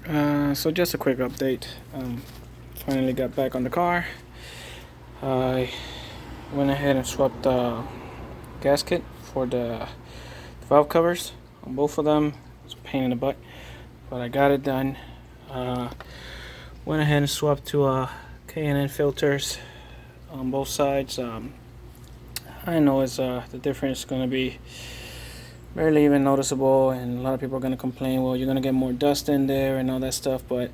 So just a quick update. Finally got back on the car. I went ahead and swapped the gasket for the valve covers on both of them. It's a pain in the butt, but I got it done. Uh, Went ahead and swapped to K&N filters on both sides. I know the difference is going to be barely even noticeable, and a lot of people are going to complain, well, you're going to get more dust in there and all that stuff, but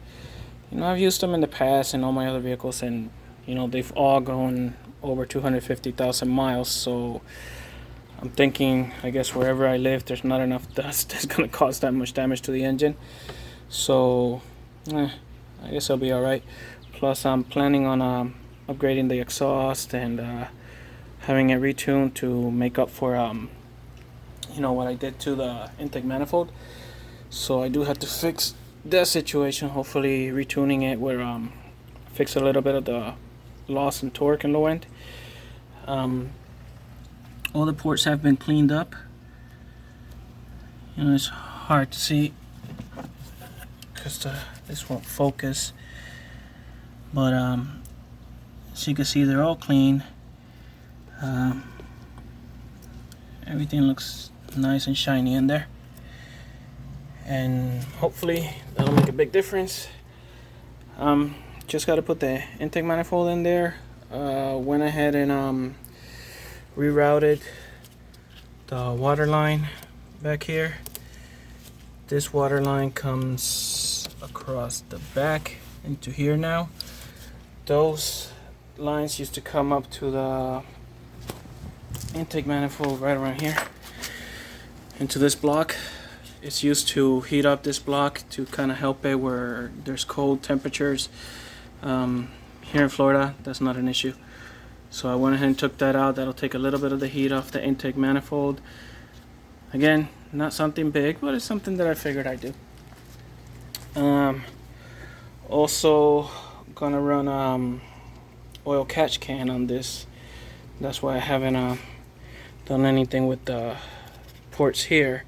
I've used them in the past in all my other vehicles, and they've all gone over 250,000 miles. So I'm thinking, I guess wherever I live, there's not enough dust that's going to cause that much damage to the engine. So I guess I'll be all right. Plus, I'm planning on upgrading the exhaust and having it retuned to make up for what I did to the intake manifold. So I do have to fix that situation. Hopefully, retuning it where fix a little bit of the loss in torque in low end. All the ports have been cleaned up. It's hard to see because this won't focus, but as you can see, they're all clean. Everything looks nice and shiny in there, and hopefully that'll make a big difference. Just got to put the intake manifold in there. Went ahead and rerouted the water line back here. This water line comes across the back into here now. Those lines used to come up to the intake manifold right around here into this block. It's used to heat up this block to kind of help it where there's cold temperatures. Here in Florida, that's not an issue. So I went ahead and took that out. That'll take a little bit of the heat off the intake manifold. Again, not something big, but it's something that I figured I'd do. Also gonna run oil catch can on this. That's why I haven't done anything with the ports here.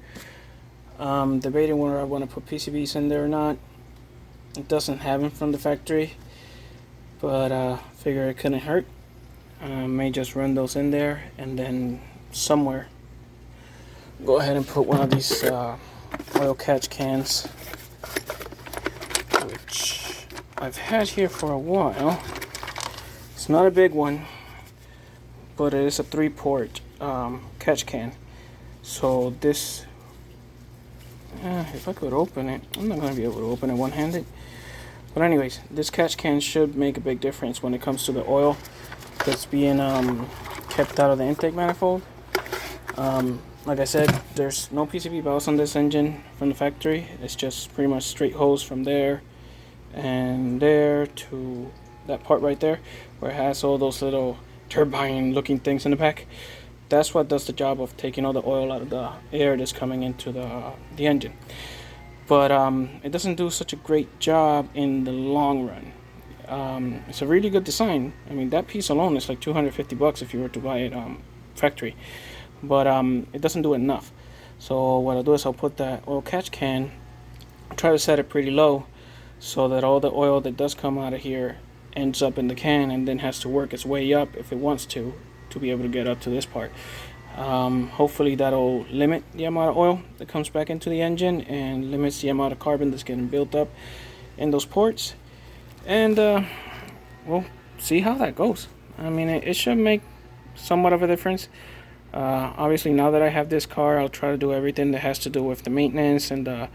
Debating whether I want to put PCBs in there or not. It doesn't have them from the factory, but figure it couldn't hurt. May just run those in there, and then somewhere go ahead and put one of these oil catch cans, which I've had here for a while. It's not a big one, but it is a 3-port catch can. So this, if I could open it, I'm not going to be able to open it one-handed. But anyways, this catch can should make a big difference when it comes to the oil that's being kept out of the intake manifold. Like I said, there's no PCB valves on this engine from the factory. It's just pretty much straight hose from there and there to that part right there where it has all those little turbine looking things in the back. That's what does the job of taking all the oil out of the air that's coming into the engine. But it doesn't do such a great job in the long run. It's a really good design. I mean, that piece alone is like $250 if you were to buy it factory. But it doesn't do enough. So what I'll do is I'll put that oil catch can, try to set it pretty low so that all the oil that does come out of here ends up in the can and then has to work its way up if it wants to be able to get up to this part. Hopefully that'll limit the amount of oil that comes back into the engine and limits the amount of carbon that's getting built up in those ports. And we'll see how that goes. I mean, it should make somewhat of a difference. Obviously, now that I have this car, I'll try to do everything that has to do with the maintenance and the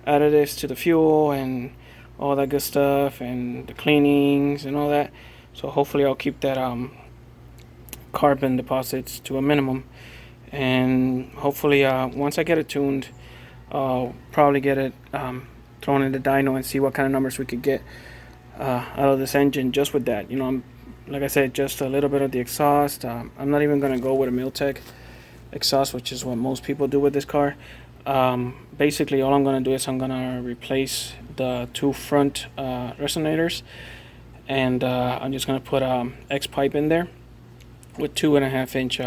additives to the fuel and all that good stuff and the cleanings and all that. So hopefully I'll keep that carbon deposits to a minimum. And hopefully once I get it tuned, I'll probably get it thrown in the dyno and see what kind of numbers we could get out of this engine just with that. Like I said, just a little bit of the exhaust. I'm not even going to go with a Miltech exhaust, which is what most people do with this car. Basically, all I'm going to do is I'm going to replace the 2 front resonators, and I'm just going to put X pipe in there with 2.5-inch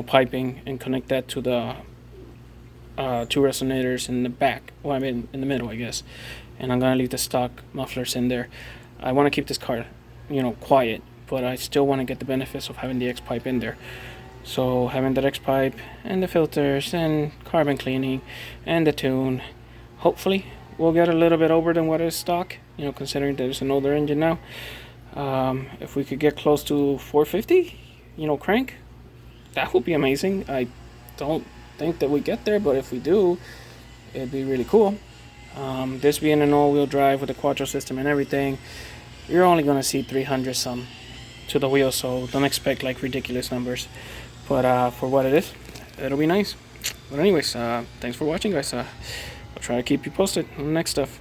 piping and connect that to the two resonators in the back. Well, I mean in the middle, I guess. And I'm gonna leave the stock mufflers in there. I want to keep this car, you know, quiet, but I still want to get the benefits of having the X pipe in there. So having that X pipe and the filters and carbon cleaning and the tune, hopefully we'll get a little bit over than what is stock, you know, considering that it's an older engine now. If we could get close to 450, you know, crank, that would be amazing. I don't think that we get there, but if we do, it'd be really cool. This being an all-wheel drive with a quattro system and everything, you're only gonna see 300 some to the wheel, so don't expect like ridiculous numbers. But for what it is, it'll be nice. But anyways, thanks for watching, guys. I'll try to keep you posted on the next stuff.